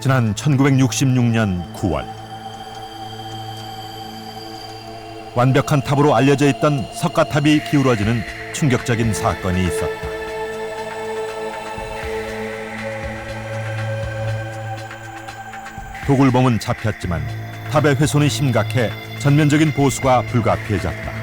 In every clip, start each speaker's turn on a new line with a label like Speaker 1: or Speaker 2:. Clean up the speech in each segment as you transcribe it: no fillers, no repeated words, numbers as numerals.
Speaker 1: 지난 1966년 9월 완벽한 탑으로 알려져 있던 석가탑이 기울어지는 충격적인 사건이 있었다. 도굴범은 잡혔지만 탑의 훼손이 심각해 전면적인 보수가 불가피해졌다.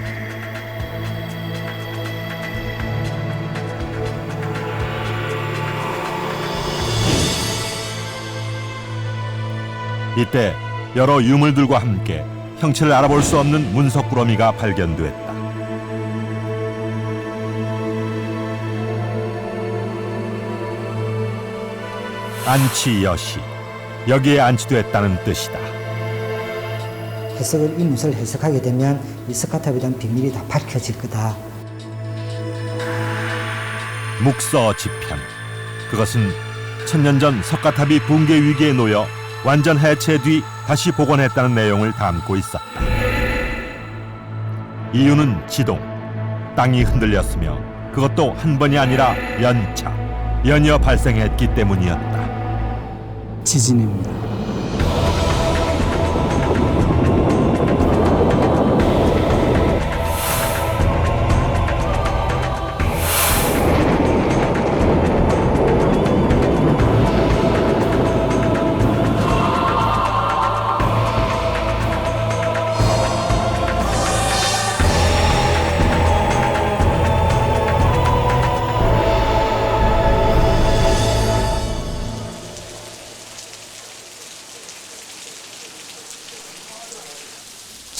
Speaker 1: 이때 여러 유물들과 함께 형체를 알아볼 수 없는 문석꾸러미가 발견됐다. 안치여시, 여기에 안치됐다는 뜻이다.
Speaker 2: 이 문서를 해석하게 되면 이 석가탑에 대한 비밀이 다 밝혀질 거다.
Speaker 1: 묵서지편, 그것은 천년 전 석가탑이 붕괴 위기에 놓여 완전 해체 뒤 다시 복원했다는 내용을 담고 있었다. 이유는 지동, 땅이 흔들렸으며 그것도 한 번이 아니라 연이어 발생했기 때문이었다.
Speaker 2: 지진입니다.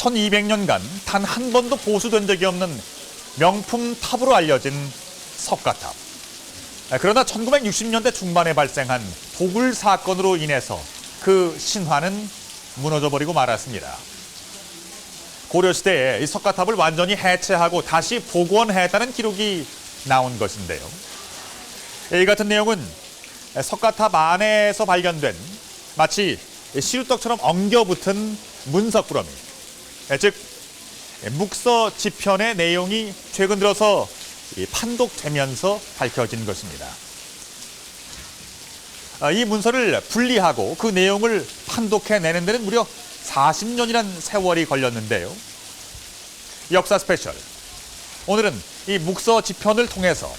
Speaker 3: (1200년간) 단 한 번도 보수된 적이 없는 명품 탑으로 알려진 석가탑. 그러나 1960년대 중반에 발생한 도굴 사건으로 인해서 그 신화는 무너져버리고 말았습니다. 고려시대에 이 석가탑을 완전히 해체하고 다시 복원했다는 기록이 나온 것인데요. 이 같은 내용은 석가탑 안에서 발견된 마치 시루떡처럼 엉겨붙은 문석꾸러미, 즉 묵서지편의 내용이 최근 들어서 판독되면서 밝혀진 것입니다. 이 문서를 분리하고 그 내용을 판독해내는 데는 무려 40년이란 세월이 걸렸는데요. 역사 스페셜, 오늘은 이 묵서지편을 통해서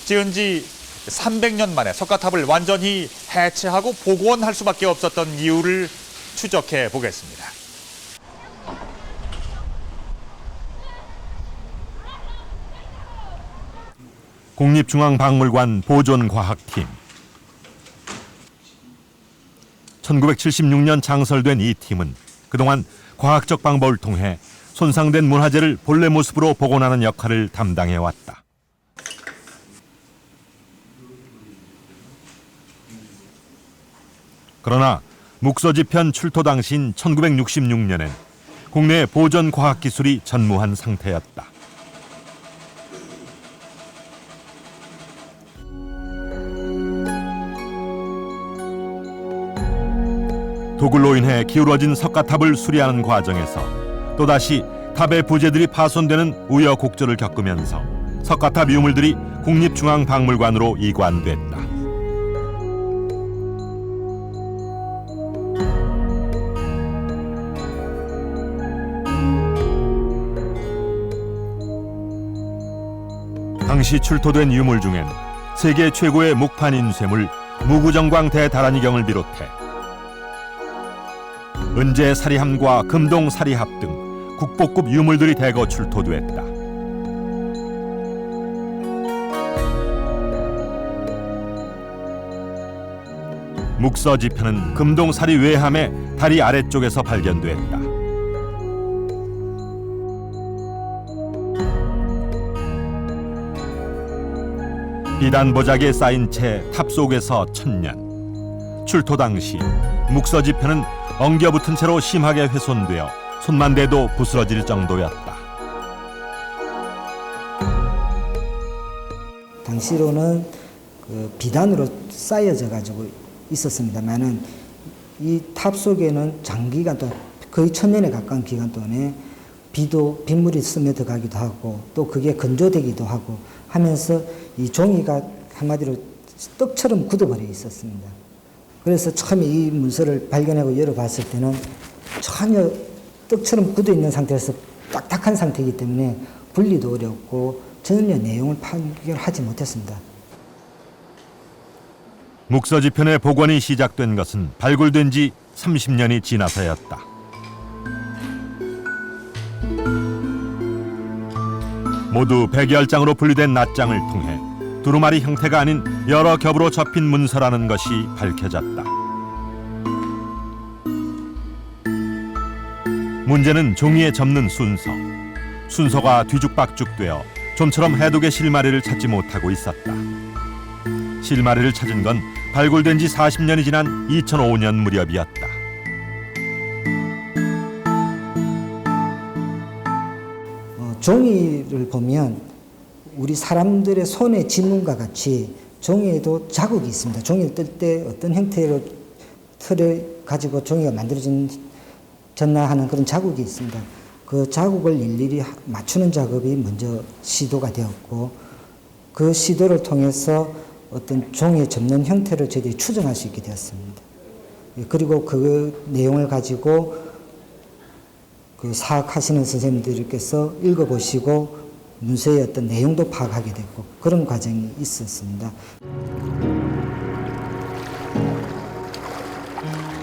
Speaker 3: 지은 지 300년 만에 석가탑을 완전히 해체하고 복원할 수밖에 없었던 이유를 추적해 보겠습니다.
Speaker 1: 국립중앙박물관 보존과학팀. 1976년 창설된 이 팀은 그동안 과학적 방법을 통해 손상된 문화재를 본래 모습으로 복원하는 역할을 담당해왔다. 그러나 묵서지편 출토 당시인 1966년엔 국내 보존과학기술이 전무한 상태였다. 도굴로 인해 기울어진 석가탑을 수리하는 과정에서 또다시 탑의 부재들이 파손되는 우여곡절을 겪으면서 석가탑 유물들이 국립중앙박물관으로 이관됐다. 당시 출토된 유물 중엔 세계 최고의 목판 인쇄물 무구정광 대다란이경을 비롯해 은재 사리함과 금동 사리합 등 국보급 유물들이 대거 출토됐다. 묵서지편은 금동 사리 외함의 다리 아래쪽에서 발견됐다. 비단 보자기에 쌓인 채 탑 속에서 1000년. 출토 당시 묵서지편은 엉겨붙은 채로 심하게 훼손되어 손만 대도 부스러질 정도였다.
Speaker 2: 당시로는 비단으로 쌓여져 가지고 있었습니다만은 이 탑 속에는 장기간 동안 거의 1000년에 가까운 기간 동안에 빗물이 스며들어가기도 하고 또 그게 건조되기도 하고 하면서 이 종이가 한마디로 떡처럼 굳어버려 있었습니다. 그래서 처음에 이 문서를 발견하고 열어봤을 때는 전혀 떡처럼 굳어 있는 상태에서 딱딱한 상태이기 때문에 분리도 어렵고 전혀 내용을 판결하지 못했습니다.
Speaker 1: 묵서지편의 복원이 시작된 것은 발굴된 지 30년이 지나서였다. 모두 100여 장으로 분리된 낱장을 통해 두루마리 형태가 아닌 여러 겹으로 접힌 문서라는 것이 밝혀졌다. 문제는 종이에 접는 순서. 순서가 뒤죽박죽되어 좀처럼 해독의 실마리를 찾지 못하고 있었다. 실마리를 찾은 건 발굴된 지 40년이 지난 2005년 무렵이었다.
Speaker 2: 종이를 보면 우리 사람들의 손의 지문과 같이 종이에도 자국이 있습니다. 종이를 뜰 때 어떤 형태로 틀을 가지고 종이가 만들어졌나 하는 그런 자국이 있습니다. 그 자국을 일일이 맞추는 작업이 먼저 시도가 되었고 그 시도를 통해서 어떤 종이에 접는 형태를 저희들이 추정할 수 있게 되었습니다. 그리고 그 내용을 가지고 그 사학하시는 선생님들께서 읽어보시고 문서의 어떤 내용도 파악하게 됐고 그런 과정이 있었습니다.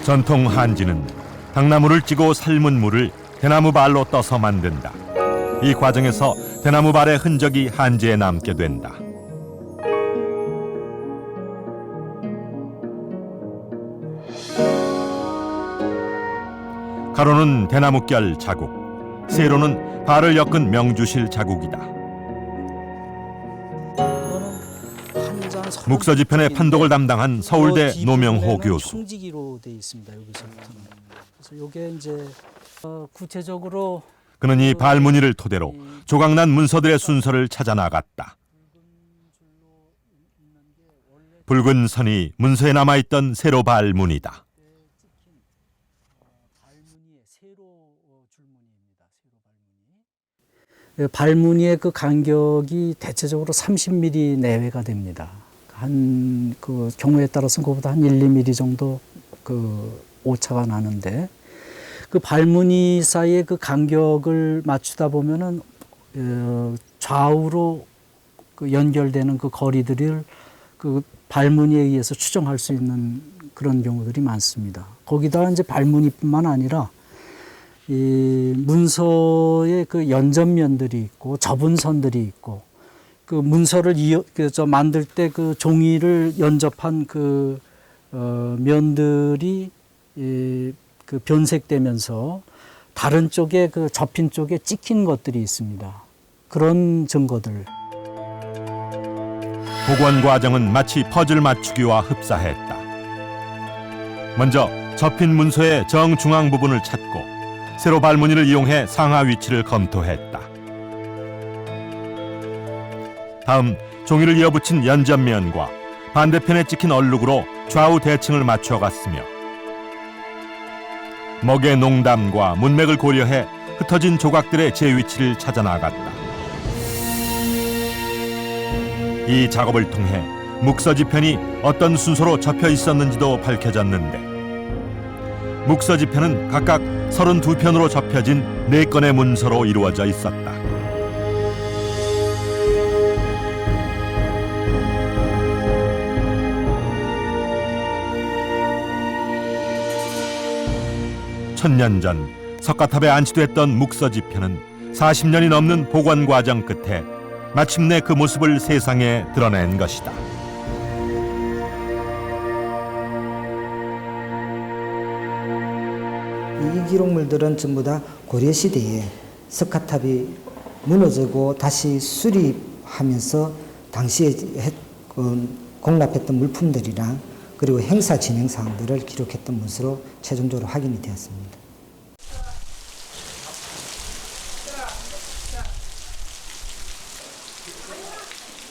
Speaker 1: 전통 한지는 당나무를 찌고 삶은 물을 대나무 발로 떠서 만든다. 이 과정에서 대나무 발의 흔적이 한지에 남게 된다. 가로는 대나무결 자국, 세로는 발을 엮은 명주실 자국이다. 묵서지편의 판독을 담당한 서울대 노명호 교수.
Speaker 4: 청지기로 돼 있습니다. 여기서부터는. 그래서 요게 이제 구체적으로
Speaker 1: 그는 이 발무늬를 토대로 조각난 문서들의 순서를 찾아 나갔다. 붉은 선이 문서에 남아있던 세로 발무늬다.
Speaker 4: 발무늬의 그 간격이 대체적으로 30mm 내외가 됩니다. 한 그 경우에 따라서는 그보다 한 1, 2mm 정도 그 오차가 나는데 그 발무늬 사이의 그 간격을 맞추다 보면은 좌우로 그 연결되는 그 거리들을 그 발무늬에 의해서 추정할 수 있는 그런 경우들이 많습니다. 거기다가 이제 발무늬뿐만 아니라 이 문서의 그 연접면들이 있고 접은 선들이 있고 그 문서를 만들 때 그 종이를 연접한 그 면들이 그 변색되면서 다른 쪽에 그 접힌 쪽에 찍힌 것들이 있습니다. 그런 증거들.
Speaker 1: 복원 과정은 마치 퍼즐 맞추기와 흡사했다. 먼저 접힌 문서의 정중앙 부분을 찾고 세로 발무늬를 이용해 상하 위치를 검토했다. 다음 종이를 이어붙인 연접면과 반대편에 찍힌 얼룩으로 좌우 대칭을 맞춰갔으며 먹의 농담과 문맥을 고려해 흩어진 조각들의 재위치를 찾아 나갔다. 이 작업을 통해 묵서지편이 어떤 순서로 접혀 있었는지도 밝혀졌는데 묵서지편은 각각 32편으로 접혀진 4건의 문서로 이루어져 있었다. 천년 전 석가탑에 안치됐던 묵서지편은 40년이 넘는 복원 과정 끝에 마침내 그 모습을 세상에 드러낸 것이다.
Speaker 2: 이 기록물들은 전부 다 고려시대에 석가탑이 무너지고 다시 수립하면서 당시에 공납했던 물품들이랑 그리고 행사 진행 사항들을 기록했던 문서로 최종적으로 확인이 되었습니다.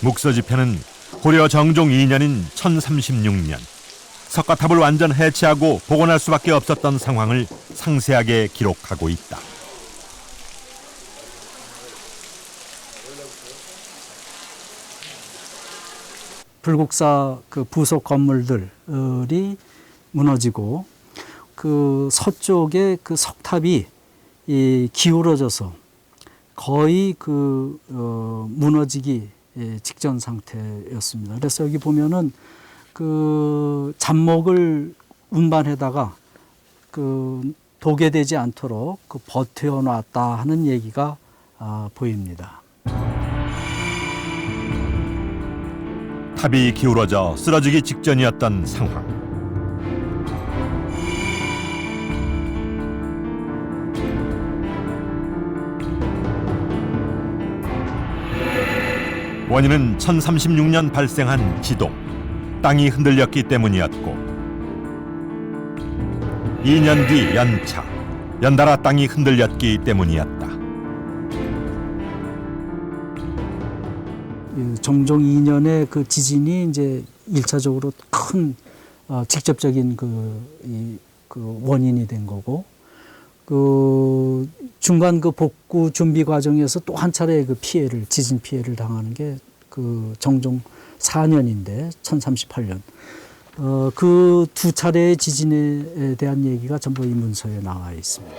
Speaker 1: 묵서지편은 고려 정종 2년인 1036년 석가탑을 완전 해체하고 복원할 수밖에 없었던 상황을 상세하게 기록하고 있다.
Speaker 4: 불국사 그 부속 건물들이 무너지고 그 서쪽에 그 석탑이 기울어져서 거의 무너지기 직전 상태였습니다. 그래서 여기 보면은 그 잡목을 운반해다가 도개되지 않도록 버텨놨다 하는 얘기가 보입니다.
Speaker 1: 탑이 기울어져 쓰러지기 직전이었던 상황. 원인은 1036년 발생한 지동, 땅이 흔들렸기 때문이었고 2년 뒤 연차, 연달아 땅이 흔들렸기 때문이었다.
Speaker 4: 종종 2년의 그 지진이 이제 1차적으로 큰 직접적인 그 원인이 된 거고, 그 중간 그 복구 준비 과정에서 또 한 차례 그 지진 피해를 당하는 게 그 정종 4년인데 1038년. 그 두 차례의 지진에 대한 얘기가 전부 이 문서에 나와 있습니다.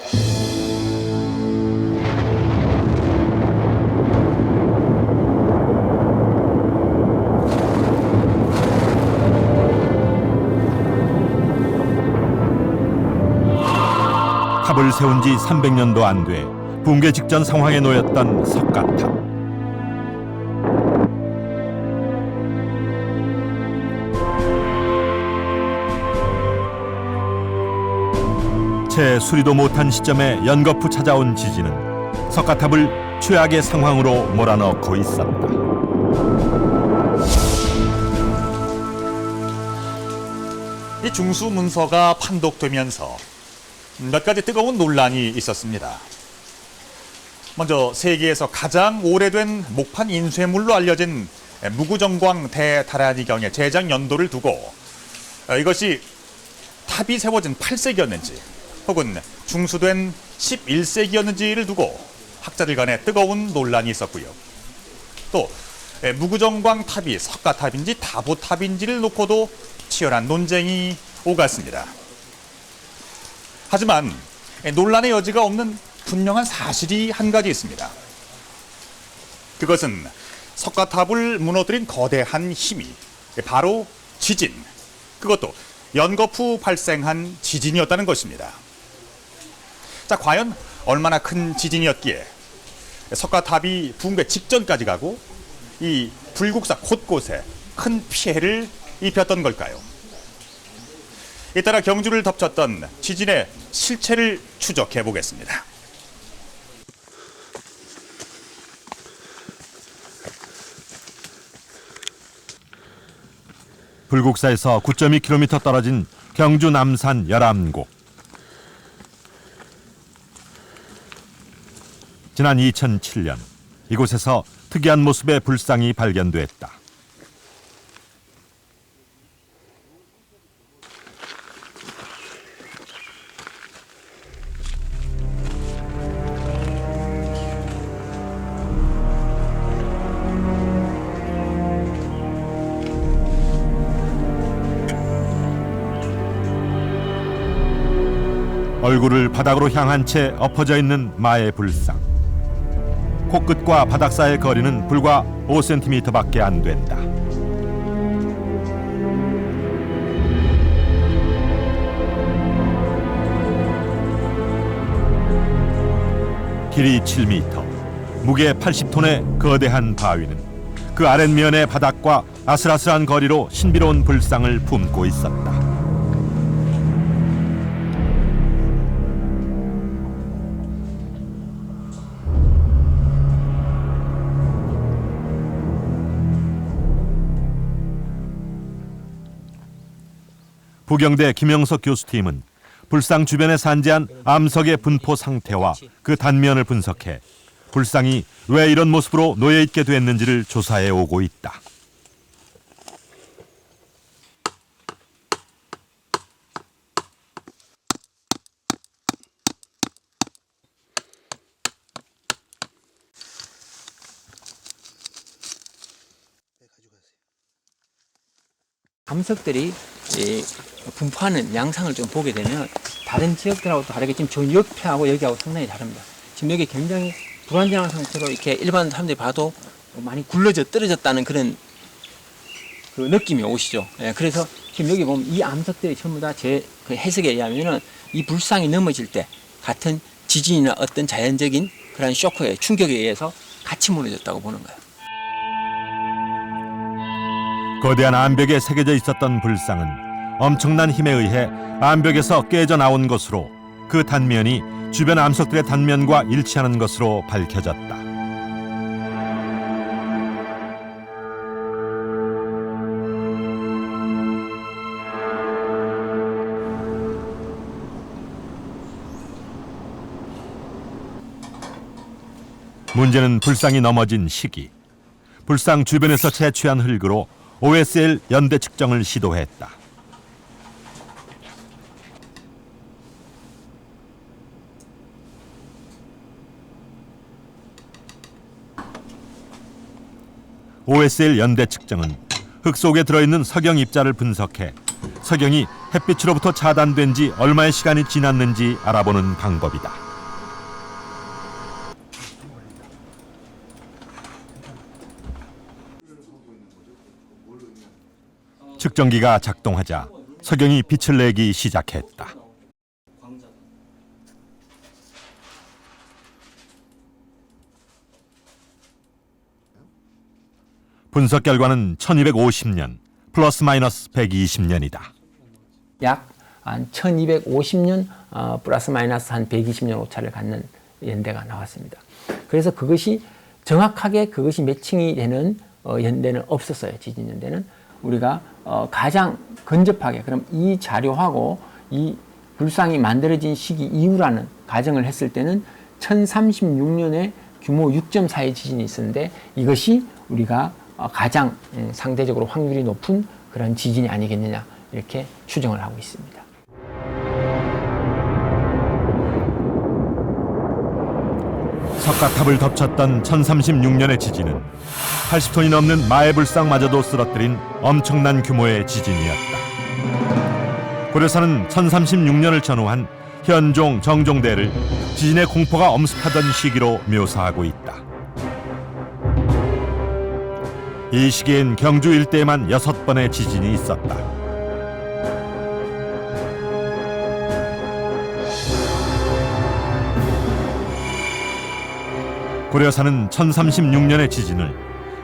Speaker 1: 탑을 세운 지 300년도 안 돼 붕괴 직전 상황에 놓였던 석가탑. 채 수리도 못한 시점에 연거푸 찾아온 지진은 석가탑을 최악의 상황으로 몰아넣고 있었다.
Speaker 3: 이 중수 문서가 판독되면서 몇 가지 뜨거운 논란이 있었습니다. 먼저 세계에서 가장 오래된 목판 인쇄물로 알려진 무구정광 대다라니경의 제작 연도를 두고 이것이 탑이 세워진 8세기였는지 혹은 중수된 11세기였는지를 두고 학자들 간에 뜨거운 논란이 있었고요. 또 무구정광 탑이 석가탑인지 다보탑인지를 놓고도 치열한 논쟁이 오갔습니다. 하지만 논란의 여지가 없는 분명한 사실이 한 가지 있습니다. 그것은 석가탑을 무너뜨린 거대한 힘이 바로 지진, 그것도 연거푸 발생한 지진이었다는 것입니다. 자, 과연 얼마나 큰 지진이었기에 석가탑이 붕괴 직전까지 가고 이 불국사 곳곳에 큰 피해를 입혔던 걸까요? 이따라 경주를 덮쳤던 지진의 실체를 추적해 보겠습니다.
Speaker 1: 불국사에서 9.2km 떨어진 경주 남산 열암곡. 지난 2007년 이곳에서 특이한 모습의 불상이 발견됐다. 얼굴을 바닥으로 향한 채 엎어져 있는 마의 불상. 코끝과 바닥 사이의 거리는 불과 5cm밖에 안 된다. 길이 7m, 무게 80톤의 거대한 바위는 그 아랫면의 바닥과 아슬아슬한 거리로 신비로운 불상을 품고 있었다. 부경대 김영석 교수팀은 불상 주변에 산재한 암석의 분포 상태와 그 단면을 분석해 불상이 왜 이런 모습으로 놓여 있게 됐는지를 조사해 오고 있다.
Speaker 5: 암석들이 이 분포하는 양상을 좀 보게 되면 다른 지역들하고 또 다르게 지금 저 옆에하고 여기하고 상당히 다릅니다. 지금 여기 굉장히 불안정한 상태로 이렇게 일반 사람들이 봐도 많이 굴러져 떨어졌다는 그런 그 느낌이 오시죠. 예, 그래서 지금 여기 보면 이 암석들이 전부 다 제 그 해석에 의하면은 이 불상이 넘어질 때 같은 지진이나 어떤 자연적인 그런 쇼크에 충격에 의해서 같이 무너졌다고 보는 거예요.
Speaker 1: 거대한 암벽에 새겨져 있었던 불상은 엄청난 힘에 의해 암벽에서 깨져 나온 것으로 그 단면이 주변 암석들의 단면과 일치하는 것으로 밝혀졌다. 문제는 불상이 넘어진 시기. 불상 주변에서 채취한 흙으로 OSL 연대 측정을 시도했다. OSL 연대 측정은 흙 속에 들어있는 석영 입자를 분석해 석영이 햇빛으로부터 차단된 지 얼마의 시간이 지났는지 알아보는 방법이다. 측정기가 작동하자 석영이 빛을 내기 시작했다. 분석 결과는 1250년 플러스 마이너스 120년이다.
Speaker 5: 약 한 1250년 플러스 마이너스 한 120년 오차를 갖는 연대가 나왔습니다. 그래서 그것이 정확하게 그것이 매칭이 되는 연대는 없었어요. 지진 연대는. 우리가 가장 근접하게 그럼 이 자료하고 이 불상이 만들어진 시기 이후라는 가정을 했을 때는 1036년에 규모 6.4의 지진이 있었는데 이것이 우리가 가장 상대적으로 확률이 높은 그런 지진이 아니겠느냐 이렇게 추정을 하고 있습니다.
Speaker 1: 석가탑을 덮쳤던 1036년의 지진은 80톤이 넘는 마애불상마저도 쓰러뜨린 엄청난 규모의 지진이었다. 고려사는 1036년을 전후한 현종, 정종대를 지진의 공포가 엄습하던 시기로 묘사하고 있다. 이 시기엔 경주 일대에만 6번의 지진이 있었다. 고려사는 1036년의 지진을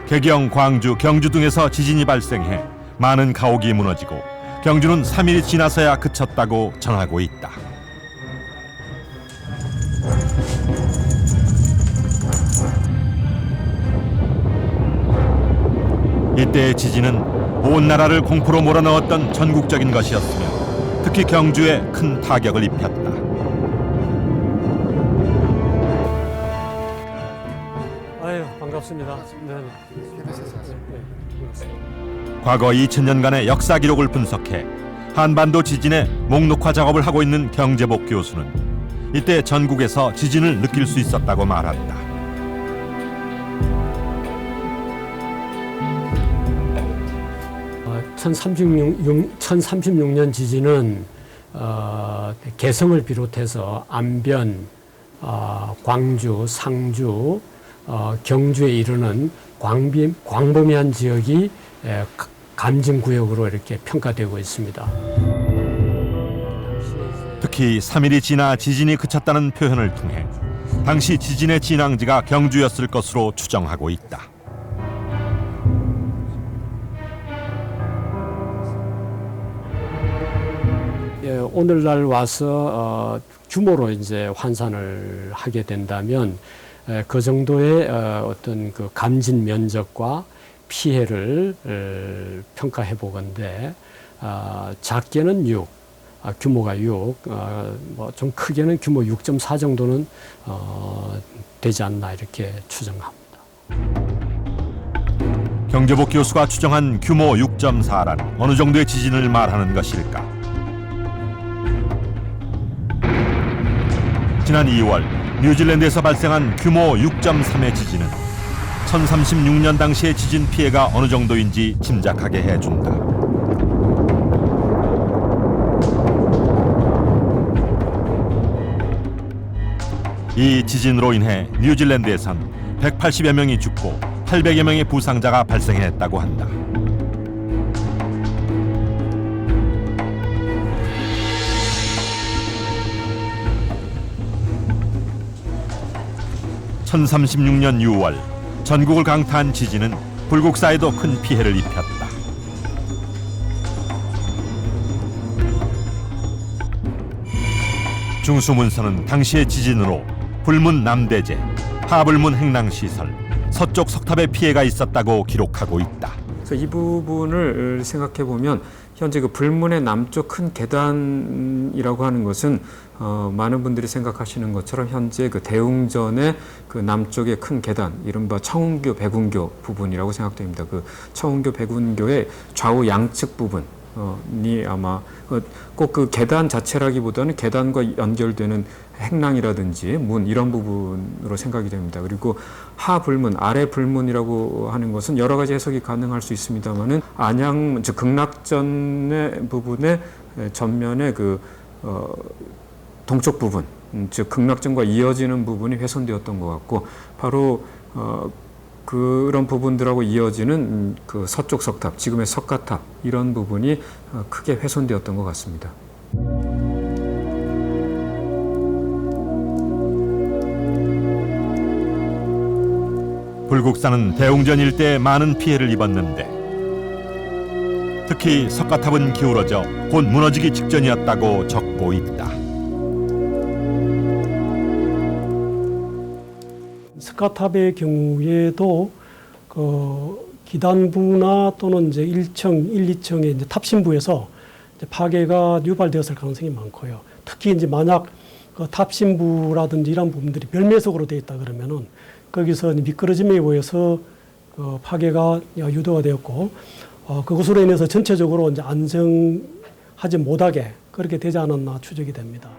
Speaker 1: 개경, 광주, 경주 등에서 지진이 발생해 많은 가옥이 무너지고 경주는 3일이 지나서야 그쳤다고 전하고 있다. 이때의 지진은 온 나라를 공포로 몰아넣었던 전국적인 것이었으며 특히 경주에 큰 타격을 입혔다.
Speaker 6: 아유, 반갑습니다. 네.
Speaker 1: 과거 2000년간의 역사 기록을 분석해 한반도 지진의 목록화 작업을 하고 있는 경제복 교수는 이때 전국에서 지진을 느낄 수 있었다고 말한다.
Speaker 6: 1036년 지진은 개성을 비롯해서 안변, 광주, 상주, 경주에 이르는 광범위한 지역이 감증구역으로 이렇게 평가되고 있습니다.
Speaker 1: 특히 3일이 지나 지진이 그쳤다는 표현을 통해 당시 지진의 진앙지가 경주였을 것으로 추정하고 있다.
Speaker 6: 예, 오늘날 와서 규모로 이제 환산을 하게 된다면 그 정도의 어떤 그 감진 면적과 피해를 평가해 보건대 작게는 6, 규모가 6, 뭐 좀 크게는 규모 6.4 정도는 되지 않나 이렇게 추정합니다.
Speaker 1: 경제복 교수가 추정한 규모 6.4란 어느 정도의 지진을 말하는 것일까? 지난 2월 뉴질랜드에서 발생한 규모 6.3의 지진은 1036년 당시의 지진 피해가 어느 정도인지 짐작하게 해준다. 이 지진으로 인해 뉴질랜드에선 180여 명이 죽고 800여 명의 부상자가 발생했다고 한다. (1036년 6월) 전국을 강타한 지진은 불국사에도 큰 피해를 입혔다. 중수문서는 당시의 지진으로 불문 남대제, 하불문 행랑시설, 서쪽 석탑에 피해가 있었다고 기록하고 있다.
Speaker 7: 그래서 이 부분을 생각해 보면 현재 그 불문의 남쪽 큰 계단이라고 하는 것은 많은 분들이 생각하시는 것처럼 현재 그 대웅전의 그 남쪽의 큰 계단, 이른바 청운교 백운교 부분이라고 생각됩니다. 그 청운교 백운교의 좌우 양측 부분이 아마 꼭 그 계단 자체라기보다는 계단과 연결되는 행랑이라든지 문 이런 부분으로 생각이 됩니다. 그리고 하불문, 아래 불문이라고 하는 것은 여러 가지 해석이 가능할 수 있습니다만은 안양 즉 극락전의 부분의 전면의 그 동쪽 부분, 즉 극락전과 이어지는 부분이 훼손되었던 것 같고 바로 그런 부분들하고 이어지는 그 서쪽 석탑, 지금의 석가탑 이런 부분이 크게 훼손되었던 것 같습니다.
Speaker 1: 불국사는 대웅전 일대에 많은 피해를 입었는데 특히 석가탑은 기울어져 곧 무너지기 직전이었다고 적고 있다.
Speaker 8: 석가탑의 경우에도 그 기단부나 또는 이제 1층, 1, 2층의 이제 탑신부에서 이제 파괴가 유발되었을 가능성이 많고요. 특히 이제 만약 그 탑신부라든지 이런 부분들이 별매석으로 되어 있다 그러면은 거기서 미끄러짐에 의해서 그 파괴가 유도가 되었고 그것으로 인해서 전체적으로 이제 안정하지 못하게 그렇게 되지 않았나 추정이 됩니다.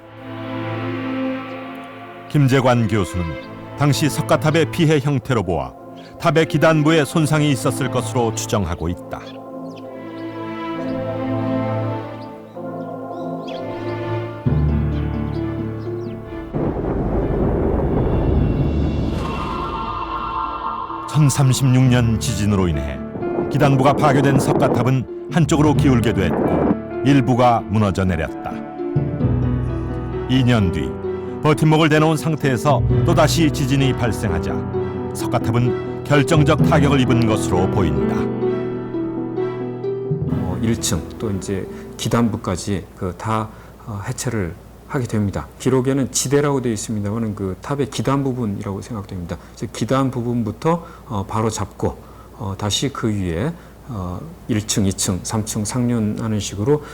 Speaker 1: 김재관 교수는 당시 석가탑의 피해 형태로 보아 탑의 기단부에 손상이 있었을 것으로 추정하고 있다. (1036년) 지진으로 인해 기단부가 파괴된 석가탑은 한쪽으로 기울게 됐고 일부가 무너져 내렸다. 2년 뒤 버팀목을 대놓은 상태에서 또다시 지진이 발생하자 석가탑은 결정적 타격을 입은 것으로 보인다.
Speaker 7: 1층 또 이제 기단부까지 그 다 해체를 하게 됩니다. 기록에는 지대라고 되어 있습니다만 그 탑의 기단 부분이라고 생각됩니다. 즉 기단 부분부터 바로 잡고 다시 그 위에 1층, 2층, 3층 상륜하는 식으로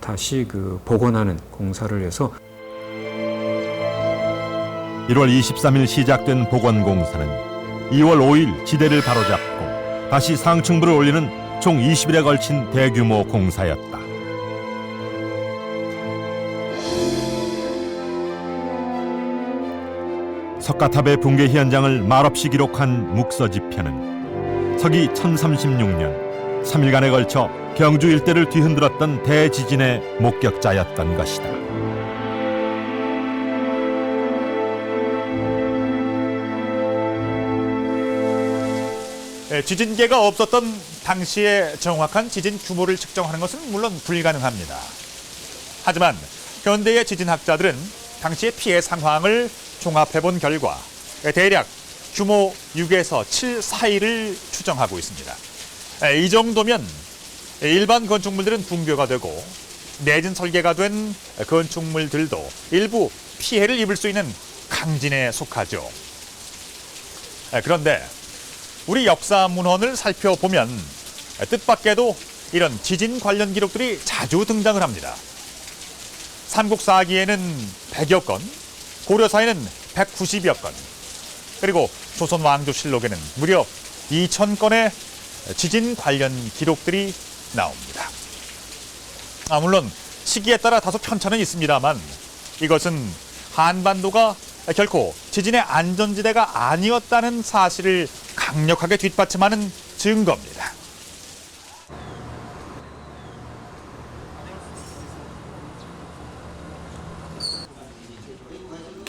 Speaker 7: 다시 그 복원하는 공사를 해서
Speaker 1: 1월 23일 시작된 복원 공사는 2월 5일 지대를 바로잡고 다시 상층부를 올리는 총 20일에 걸친 대규모 공사였다. 석가탑의 붕괴 현장을 말없이 기록한 묵서지편은 서기 1036년 3일간에 걸쳐 경주 일대를 뒤흔들었던 대지진의 목격자였던 것이다.
Speaker 3: 지진계가 없었던 당시의 정확한 지진 규모를 측정하는 것은 물론 불가능합니다. 하지만 현대의 지진학자들은 당시의 피해 상황을 종합해본 결과 대략 규모 6에서 7 사이를 추정하고 있습니다. 이 정도면 일반 건축물들은 붕괴가 되고 내진 설계가 된 건축물들도 일부 피해를 입을 수 있는 강진에 속하죠. 그런데 우리 역사 문헌을 살펴보면 뜻밖에도 이런 지진 관련 기록들이 자주 등장을 합니다. 삼국사기에는 100여 건, 고려사에는 190여 건, 그리고 조선왕조실록에는 무려 2000건의 지진 관련 기록들이 나옵니다. 물론 시기에 따라 다소 편차는 있습니다만 이것은 한반도가 결코 지진의 안전지대가 아니었다는 사실을 강력하게 뒷받침하는 증거입니다.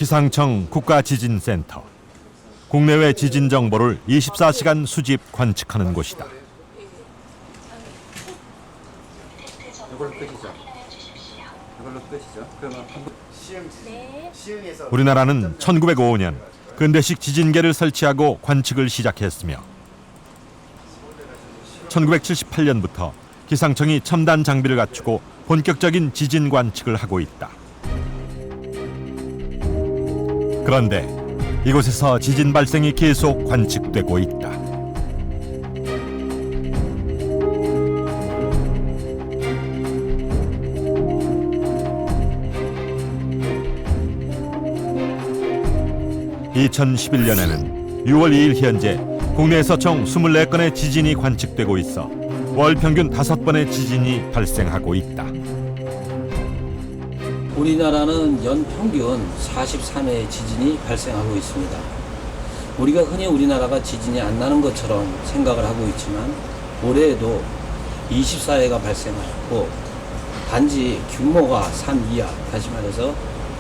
Speaker 1: 기상청 국가지진센터. 국내외 지진 정보를 24시간 수집 관측하는 곳이다. 우리나라는 1905년 근대식 지진계를 설치하고 관측을 시작했으며 1978년부터 기상청이 첨단 장비를 갖추고 본격적인 지진 관측을 하고 있다. 그런데 이곳에서 지진 발생이 계속 관측되고 있다. (2011년에는) 6월 2일 현재 국내에서 총 24건의 지진이 관측되고 있어 월 평균 5번의 지진이 발생하고 있다.
Speaker 9: 우리나라는 연 평균 43회의 지진이 발생하고 있습니다. 우리가 흔히 우리나라가 지진이 안 나는 것처럼 생각을 하고 있지만 올해에도 24회가 발생하였고 단지 규모가 3 이하, 다시 말해서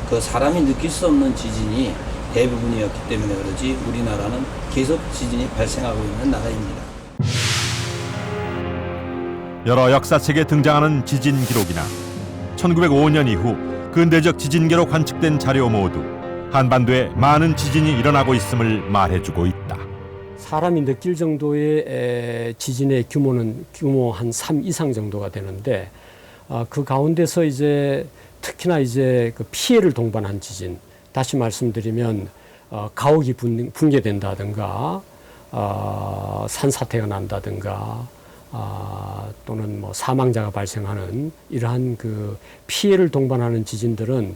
Speaker 9: 그 사람이 느낄 수 없는 지진이 대부분이었기 때문에 그러지 우리나라는 계속 지진이 발생하고 있는 나라입니다.
Speaker 1: 여러 역사책에 등장하는 지진 기록이나 1905년 이후 근대적 지진계로 관측된 자료 모두 한반도에 많은 지진이 일어나고 있음을 말해주고 있다.
Speaker 6: 사람이 느낄 정도의 지진의 규모는 규모 한 3 이상 정도가 되는데 그 가운데서 이제 특히나 이제 그 피해를 동반한 지진, 다시 말씀드리면 가옥이 붕괴된다든가 산사태가 난다든가 또는 뭐 사망자가 발생하는 이러한 그 피해를 동반하는 지진들은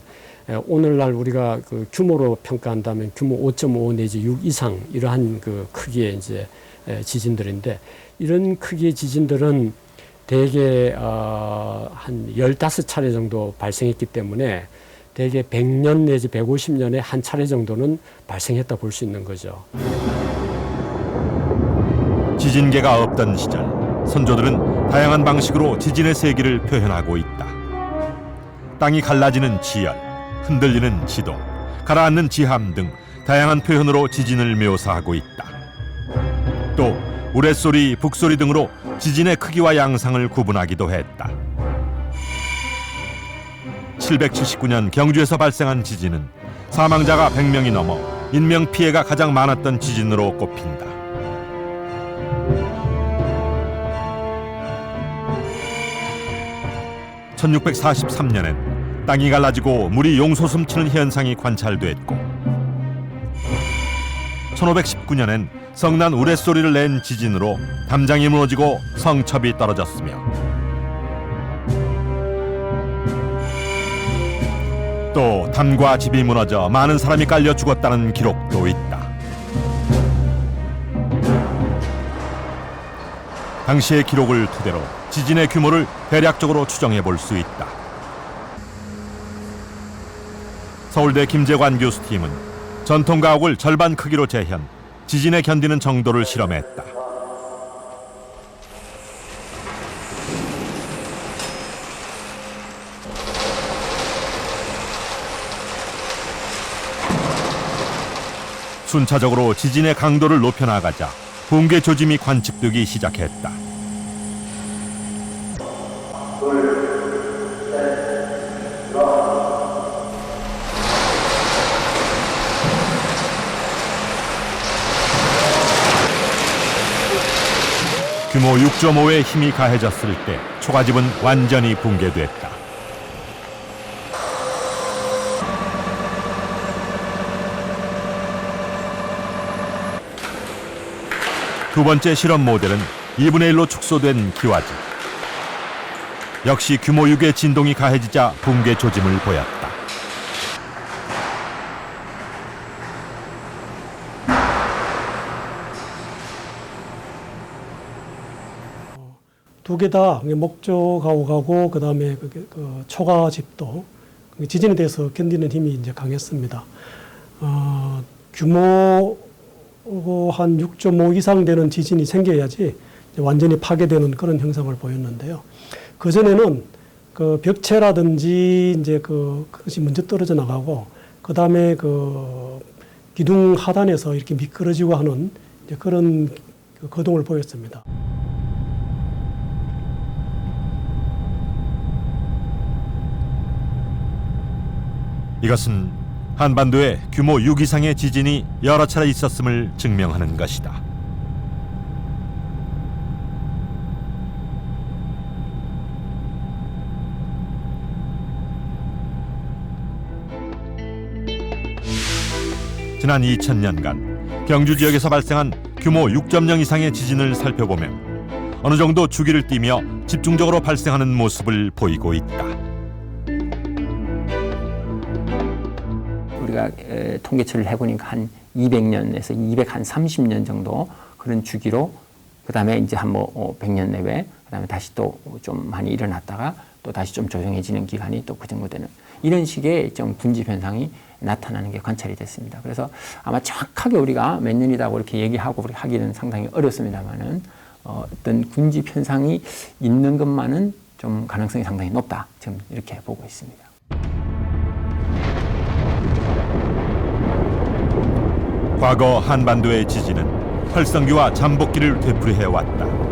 Speaker 6: 오늘날 우리가 그 규모로 평가한다면 규모 5.5 내지 6 이상 이러한 그 크기의 이제 지진들인데 이런 크기의 지진들은 대개 한 15차례 정도 발생했기 때문에 대개 100년 내지 150년에 한 차례 정도는 발생했다 볼 수 있는 거죠.
Speaker 1: 지진계가 없던 시절 선조들은 다양한 방식으로 지진의 세기를 표현하고 있다. 땅이 갈라지는 지열, 흔들리는 지도, 가라앉는 지함 등 다양한 표현으로 지진을 묘사하고 있다. 또 우레소리, 북소리 등으로 지진의 크기와 양상을 구분하기도 했다. 779년 경주에서 발생한 지진은 사망자가 100명이 넘어 인명피해가 가장 많았던 지진으로 꼽힌다. (1643년엔) 땅이 갈라지고 물이 용솟음치는 현상이 관찰됐고 1519년엔 성난 우레소리를 낸 지진으로 담장이 무너지고 성첩이 떨어졌으며 또 담과 집이 무너져 많은 사람이 깔려 죽었다는 기록도 있다. 당시의 기록을 토대로 지진의 규모를 대략적으로 추정해 볼 수 있다. 서울대 김재관 교수팀은 전통 가옥을 절반 크기로 재현, 지진에 견디는 정도를 실험했다. 순차적으로 지진의 강도를 높여나가자 붕괴 조짐이 관측되기 시작했다. 규모 6.5의 힘이 가해졌을 때 초가집은 완전히 붕괴됐다. 두 번째 실험 모델은 2분의 1로 축소된 기와집. 역시 규모 6의 진동이 가해지자 붕괴 조짐을 보였다.
Speaker 8: 두 개 다 목조 가옥하고 그다음에 그 초가집도 지진에 대해서 견디는 힘이 이제 강했습니다. 규모 한 6.5 이상 되는 지진이 생겨야지 완전히 파괴되는 그런 형상을 보였는데요. 그 전에는 그 벽체라든지 이제 그것이 먼저 떨어져 나가고 그 그다음에 그 기둥 하단에서 이렇게 미끄러지고 하는 이제 그런 그 거동을 보였습니다.
Speaker 1: 이것은 한반도에 규모 6 이상의 지진이 여러 차례 있었음을 증명하는 것이다. 지난 2000년간 경주 지역에서 발생한 규모 6.0 이상의 지진을 살펴보면 어느 정도 주기를 띠며 집중적으로 발생하는 모습을 보이고 있다.
Speaker 5: 우리가 통계치를 해보니까 한 200년에서 230년 정도 그런 주기로 그다음에 이제 한 뭐 100년 내외 그다음에 다시 또 좀 많이 일어났다가 또 다시 좀 조정해지는 기간이 또 그 정도 되는 이런 식의 좀 군집 현상이 나타나는 게 관찰이 됐습니다. 그래서 아마 정확하게 우리가 몇 년이라고 이렇게 얘기하고 하기는 상당히 어렵습니다만은 어떤 군집 현상이 있는 것만은 좀 가능성이 상당히 높다. 지금 이렇게 보고 있습니다.
Speaker 1: 과거 한반도의 지진은 활성기와 잠복기를 되풀이해왔다.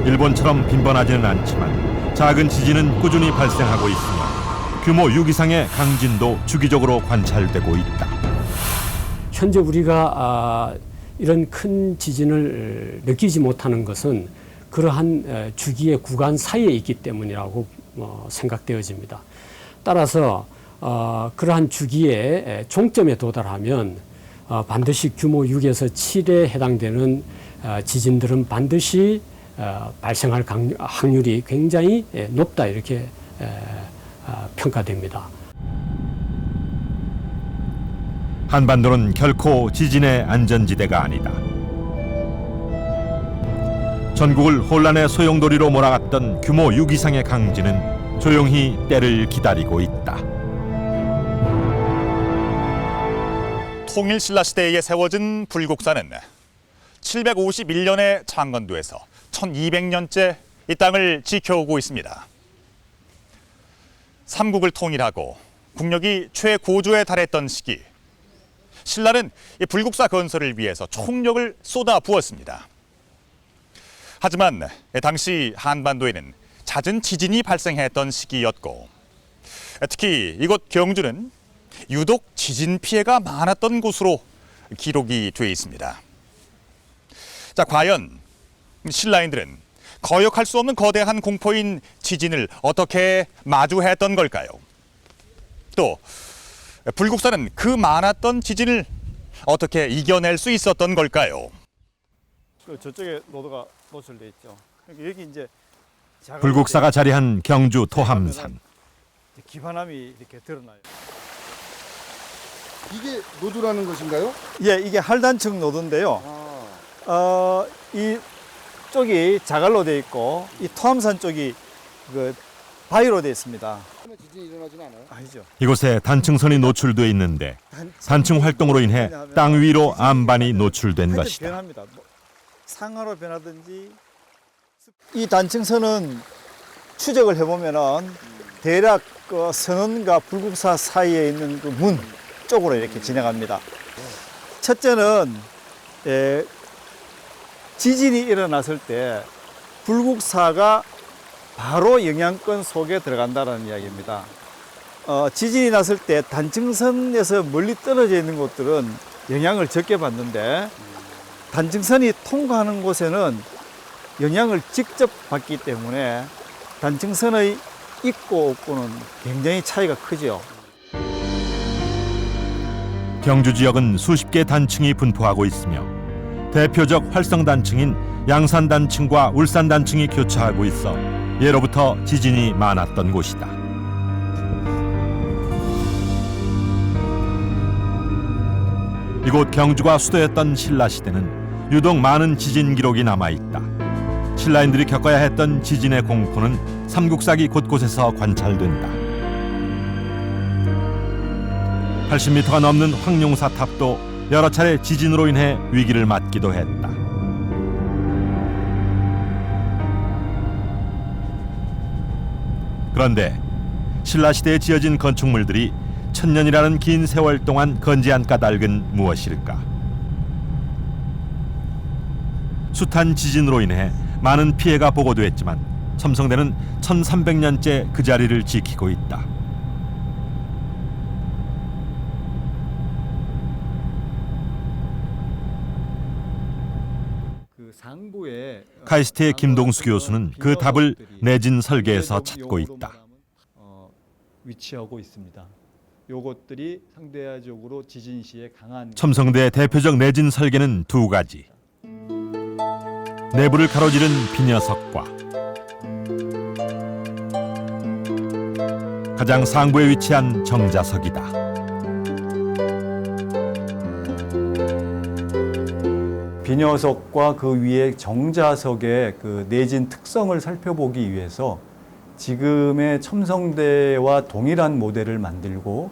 Speaker 1: 일본처럼 빈번하지는 않지만 작은 지진은 꾸준히 발생하고 있으며 규모 6 이상의 강진도 주기적으로 관찰되고 있다.
Speaker 6: 현재 우리가 이런 큰 지진을 느끼지 못하는 것은 그러한 주기의 구간 사이에 있기 때문이라고 생각되어집니다. 따라서 그러한 주기의 종점에 도달하면 반드시 규모 6에서 7에 해당되는 지진들은 반드시 발생할 확률이 굉장히 높다 이렇게 평가됩니다.
Speaker 1: 한반도는 결코 지진의 안전지대가 아니다. 전국을 혼란의 소용돌이로 몰아갔던 규모 6 이상의 강진은 조용히 때를 기다리고 있다.
Speaker 3: 통일신라 시대에 세워진 불국사는 751년에 창건돼서 1200년째 이 땅을 지켜오고 있습니다. 삼국을 통일하고 국력이 최고조에 달했던 시기, 신라는 이 불국사 건설을 위해서 총력을 쏟아부었습니다. 하지만 당시 한반도에는 잦은 지진이 발생했던 시기였고, 특히 이곳 경주는 유독 지진 피해가 많았던 곳으로 기록이 돼 있습니다. 자, 과연 신라인들은 거역할 수 없는 거대한 공포인 지진을 어떻게 마주했던 걸까요? 또 불국사는 그 많았던 지진을 어떻게 이겨낼 수 있었던 걸까요?
Speaker 10: 저쪽에 노도가 노출돼 있죠. 그러니까 여기 이제
Speaker 1: 불국사가 자리한 경주 토함산.
Speaker 10: 기반함이 이렇게 드러나요.
Speaker 11: 이게 노도라는 것인가요?
Speaker 10: 예, 이게 할단층 노도인데요. 이 쪽이 자갈로 돼 있고 이 토함산 쪽이 그 바위로 돼 있습니다.
Speaker 11: 지진이 일어나진 않아요?
Speaker 10: 아니죠.
Speaker 1: 이곳에 단층선이 노출돼 있는데 단층 활동으로 인해 땅 위로 암반이 노출된 것이다.
Speaker 10: 변합니다. 뭐 상하로 변하든지. 이 단층선은 추적을 해보면은 대략 그 선원과 불국사 사이에 있는 그 문 쪽으로 이렇게 진행합니다. 첫째는 지진이 일어났을 때 불국사가 바로 영향권 속에 들어간다는 이야기입니다. 지진이 났을 때 단층선에서 멀리 떨어져 있는 곳들은 영향을 적게 받는데 단층선이 통과하는 곳에는 영향을 직접 받기 때문에 단층선의 있고 없고는 굉장히 차이가 크죠.
Speaker 1: 경주 지역은 수십 개 단층이 분포하고 있으며 대표적 활성 단층인 양산 단층과 울산 단층이 교차하고 있어 예로부터 지진이 많았던 곳이다. 이곳 경주가 수도였던 신라 시대는 유독 많은 지진 기록이 남아 있다. 신라인들이 겪어야 했던 지진의 공포는 삼국사기 곳곳에서 관찰된다. 80m가 넘는 황룡사 탑도 여러 차례 지진으로 인해 위기를 맞기도 했다. 그런데 신라시대에 지어진 건축물들이 천년이라는 긴 세월 동안 건재한 까닭은 무엇일까? 숱한 지진으로 인해 많은 피해가 보고됐지만 첨성대는 1300년째 그 자리를 지키고 있다. 카이스트의 김동수 교수는 그 답을 내진 설계에서 찾고 있다.
Speaker 10: 위치하고 있습니다. 요것들이 상대적으로 지진 시에 강한
Speaker 1: 첨성대의 대표적 내진 설계는 두 가지. 내부를 가로지른 비녀석과 가장 상부에 위치한 정자석이다.
Speaker 10: 비녀석과 그 위에 정자석의 그 내진 특성을 살펴보기 위해서 지금의 첨성대와 동일한 모델을 만들고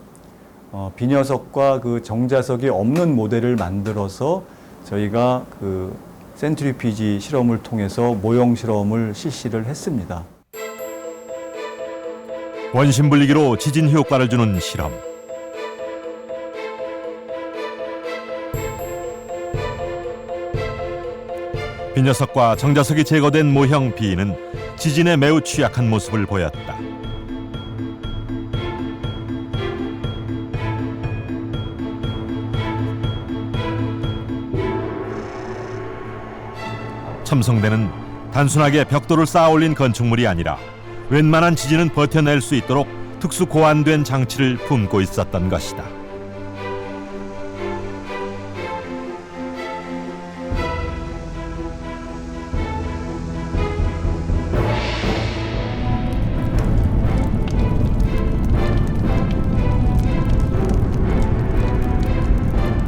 Speaker 10: 비녀석과 그 정자석이 없는 모델을 만들어서 저희가 그 센트리피지 실험을 통해서 모형 실험을 실시를 했습니다.
Speaker 1: 원심 분리기로 지진 효과를 주는 실험. 비녀석과 정자석이 제거된 모형 B는 지진에 매우 취약한 모습을 보였다. 첨성대는 단순하게 벽돌을 쌓아 올린 건축물이 아니라 웬만한 지진은 버텨낼 수 있도록 특수 고안된 장치를 품고 있었던 것이다.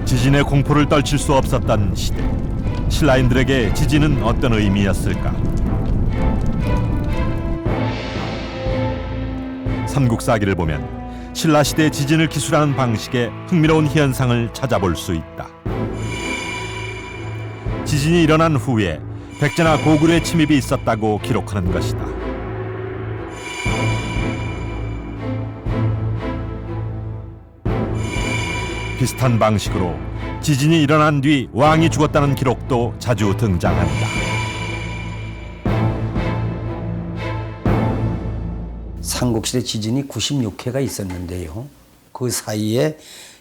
Speaker 1: 지진의 공포를 떨칠 수 없었던 시대. 신라인들에게 지진은 어떤 의미였을까? 삼국사기를 보면 신라시대 지진을 기술하는 방식에 흥미로운 현상을 찾아볼 수 있다. 지진이 일어난 후에 백제나 고구려의 침입이 있었다고 기록하는 것이다. 비슷한 방식으로 지진이 일어난 뒤 왕이 죽었다는 기록도 자주 등장한다.
Speaker 9: 삼국시대 지진이 96회가 있었는데요. 그 사이에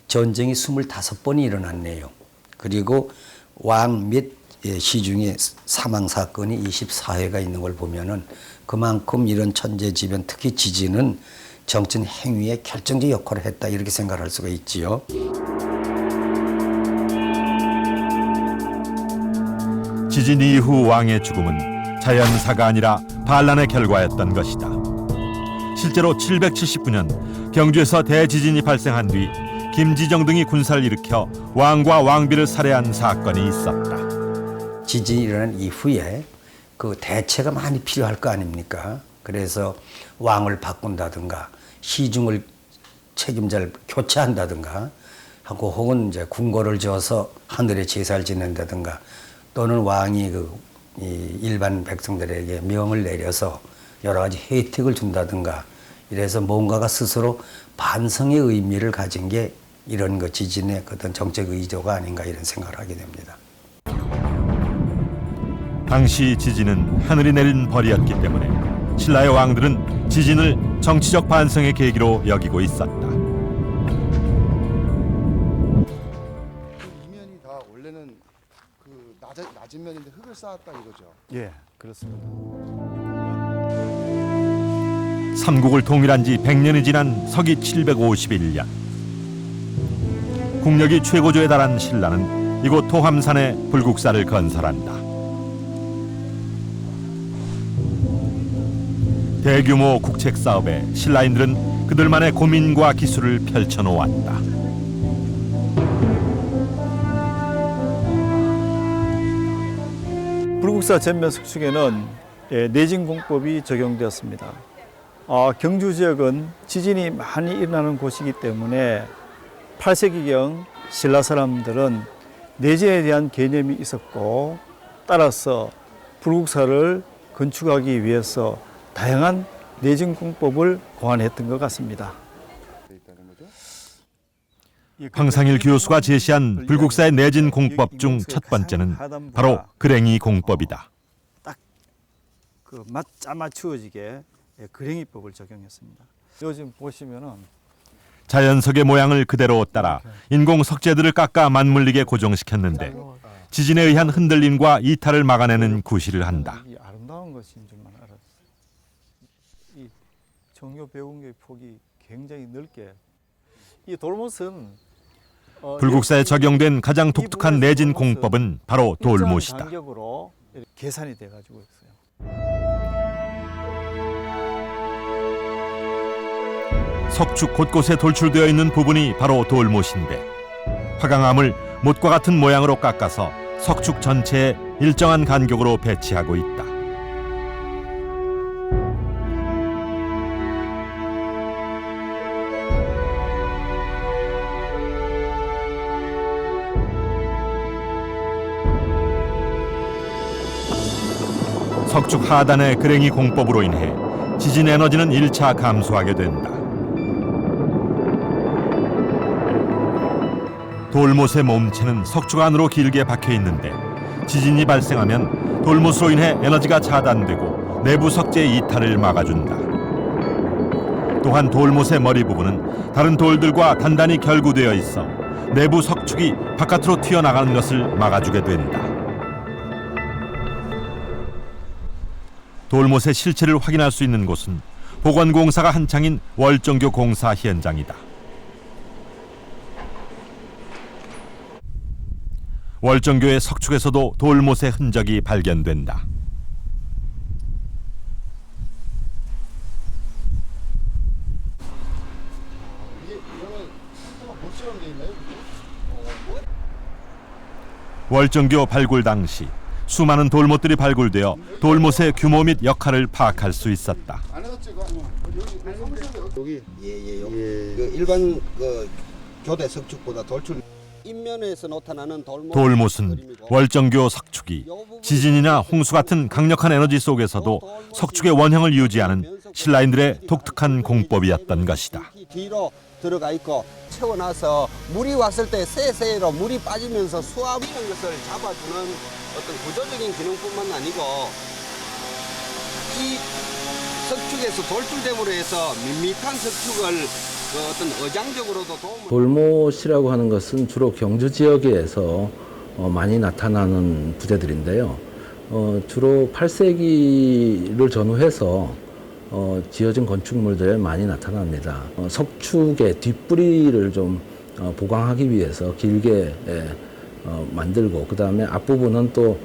Speaker 9: 전쟁이 25번이 일어났네요. 그리고 왕 및 시중에 사망 사건이 24회가 있는 걸 보면은 그만큼 이런 천재지변, 특히 지진은 정치 행위에 결정적 역할을 했다 이렇게 생각할 수가 있지요.
Speaker 1: 지진 이후 왕의 죽음은 자연사가 아니라 반란의 결과였던 것이다. 실제로 779년 경주에서 대지진이 발생한 뒤 김지정 등이 군사를 일으켜 왕과 왕비를 살해한 사건이 있었다.
Speaker 9: 지진이 일어난 이후에 그 대체가 많이 필요할 거 아닙니까? 그래서 왕을 바꾼다든가 시중을 책임자를 교체한다든가 하고 혹은 이제 궁궐을 지어서 하늘에 제사를 지낸다든가 또는 왕이 일반 백성들에게 명을 내려서 여러 가지 혜택을 준다든가 이래서 뭔가가 스스로 반성의 의미를 가진 게 이런 거 지진의 어떤 정책 의도가 아닌가 이런 생각을 하게 됩니다.
Speaker 1: 당시 지진은 하늘이 내린 벌이었기 때문에 신라의 왕들은 지진을 정치적 반성의 계기로 여기고 있었다.
Speaker 11: 이면이 다 원래는 그 낮은 면인데 흙을 쌓았다 이거죠.
Speaker 10: 예, 그렇습니다.
Speaker 1: 삼국을 통일한 지 100년이 지난 서기 751년. 국력이 최고조에 달한 신라는 이곳 토함산에 불국사를 건설한다. 대규모 국책 사업에 신라인들은 그들만의 고민과 기술을 펼쳐놓았다.
Speaker 10: 불국사 전면 석축에는 내진공법이 적용되었습니다. 경주 지역은 지진이 많이 일어나는 곳이기 때문에 8세기경 신라 사람들은 내진에 대한 개념이 있었고 따라서 불국사를 건축하기 위해서 다양한
Speaker 12: 내진공법을 고안했던 것 같습니다.
Speaker 1: 황상일 교수가 제시한 불국사의 내진 공법 중 첫 번째는 바로 그랭이 공법이다.
Speaker 12: 그 짜맞추어지게 그랭이법을 적용했습니다. 요즘 보시면은
Speaker 1: 자연석의 모양을 그대로 따라 인공 석재들을 깎아 맞물리게 고정시켰는데 지진에 의한 흔들림과 이탈을 막아내는 구실을 한다.
Speaker 12: 이 아름다운 것인 줄만 알았어요. 이 정교 배운교의 폭이 굉장히 넓게 이 돌못은
Speaker 1: 불국사에 적용된 가장 독특한 내진 공법은 바로 돌못이다.
Speaker 12: 간격으로 계산이 돼가지고 있어요.
Speaker 1: 석축 곳곳에 돌출되어 있는 부분이 바로 돌못인데 화강암을 못과 같은 모양으로 깎아서 석축 전체에 일정한 간격으로 배치하고 있다. 석축 하단의 그랭이 공법으로 인해 지진 에너지는 1차 감소하게 된다. 돌못의 몸체는 석축 안으로 길게 박혀 있는데 지진이 발생하면 돌못으로 인해 에너지가 차단되고 내부 석재의 이탈을 막아준다. 또한 돌못의 머리 부분은 다른 돌들과 단단히 결구되어 있어 내부 석축이 바깥으로 튀어나가는 것을 막아주게 된다. 돌못의 실체를 확인할 수 있는 곳은 보건공사가 한창인 월정교 공사 현장이다. 월정교의 석축에서도 돌못의 흔적이 발견된다. 월정교 발굴 당시 수많은 돌못들이 발굴되어 돌못의 규모 및 역할을 파악할 수 있었다.
Speaker 13: 여기 그 일반 그 교대 석축보다 돌출 인면에서 나타나는
Speaker 1: 돌못은 월정교 석축이 지진이나 홍수 같은 강력한 에너지 속에서도 석축의 원형을 유지하는 신라인들의 독특한 공법이었던 것이다.
Speaker 13: 뒤로 들어가 있고 채워놔서 물이 왔을 때 세세로 물이 빠지면서 수압이라는 것을 잡아주는 어떤 구조적인 기능뿐만 아니고 이 석축에서 돌출됨으로 해서 밋밋한 석축을 어떤 어장적으로도 도움을.
Speaker 14: 돌못이라고 하는 것은 주로 경주 지역에서 많이 나타나는 부재들인데요. 주로 8세기를 전후해서 지어진 건축물들에 많이 나타납니다. 석축의 뒷뿌리를 좀 보강하기 위해서 길게 만들고 그 다음에 앞부분은 또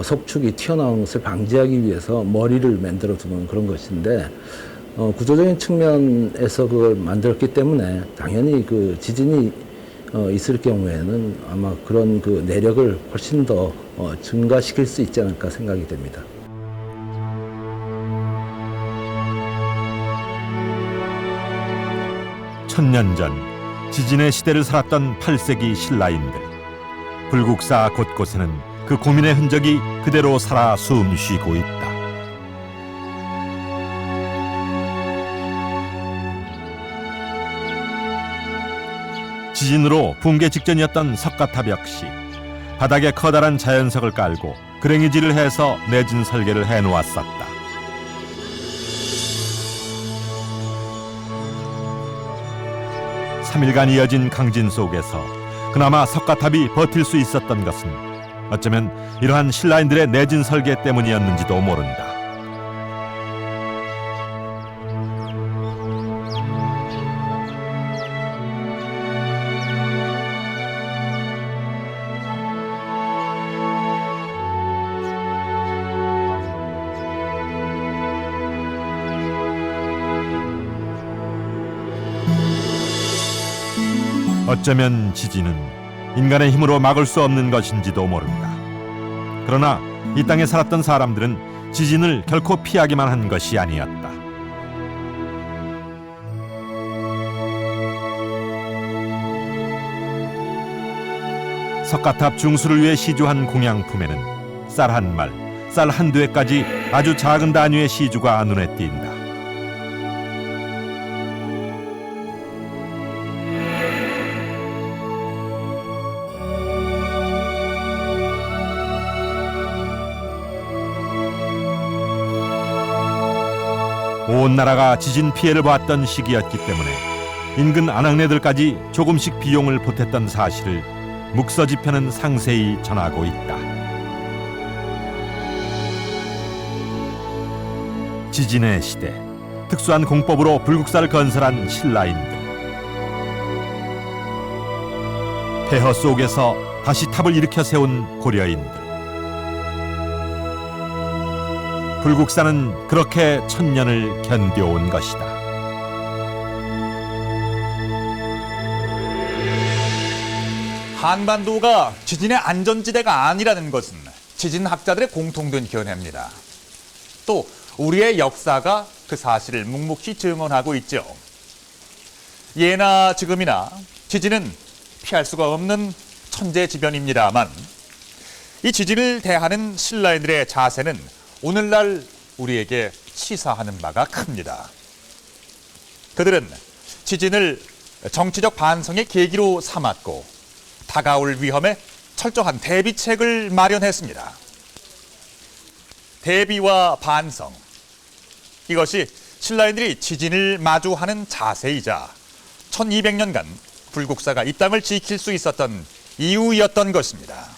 Speaker 14: 석축이 튀어나오는 것을 방지하기 위해서 머리를 만들어 두는 그런 것인데 구조적인 측면에서 그걸 만들었기 때문에 당연히 그 지진이 있을 경우에는 아마 그런 그 내력을 훨씬 더 증가시킬 수 있지 않을까 생각이 됩니다.
Speaker 1: 천년 전 지진의 시대를 살았던 8세기 신라인들. 불국사 곳곳에는 그 고민의 흔적이 그대로 살아 숨쉬고 있다. 지진으로 붕괴 직전이었던 석가탑 역시 바닥에 커다란 자연석을 깔고 그랭이질을 해서 내진 설계를 해놓았었다. (3일간) 이어진 강진 속에서 그나마 석가탑이 버틸 수 있었던 것은 어쩌면 이러한 신라인들의 내진 설계 때문이었는지도 모른다. 어쩌면 지진은 인간의 힘으로 막을 수 없는 것인지도 모른다. 그러나 이 땅에 살았던 사람들은 지진을 결코 피하기만 한 것이 아니었다. 석가탑 중수를 위해 시주한 공양품에는 쌀 한 말, 쌀 한두 해까지 아주 작은 단위의 시주가 눈에 띈다. 온 나라가 지진 피해를 보았던 시기였기 때문에 인근 안악내들까지 조금씩 비용을 보탰던 사실을 묵서지편은 상세히 전하고 있다. 지진의 시대, 특수한 공법으로 불국사를 건설한 신라인들. 폐허 속에서 다시 탑을 일으켜 세운 고려인들. 불국사는 그렇게 천년을 견뎌온 것이다.
Speaker 3: 한반도가 지진의 안전지대가 아니라는 것은 지진학자들의 공통된 견해입니다. 또 우리의 역사가 그 사실을 묵묵히 증언하고 있죠. 예나 지금이나 지진은 피할 수가 없는 천재지변입니다만 이 지진을 대하는 신라인들의 자세는 오늘날 우리에게 시사하는 바가 큽니다. 그들은 지진을 정치적 반성의 계기로 삼았고 다가올 위험에 철저한 대비책을 마련했습니다. 대비와 반성, 이것이 신라인들이 지진을 마주하는 자세이자 1200년간 불국사가 이 땅을 지킬 수 있었던 이유였던 것입니다.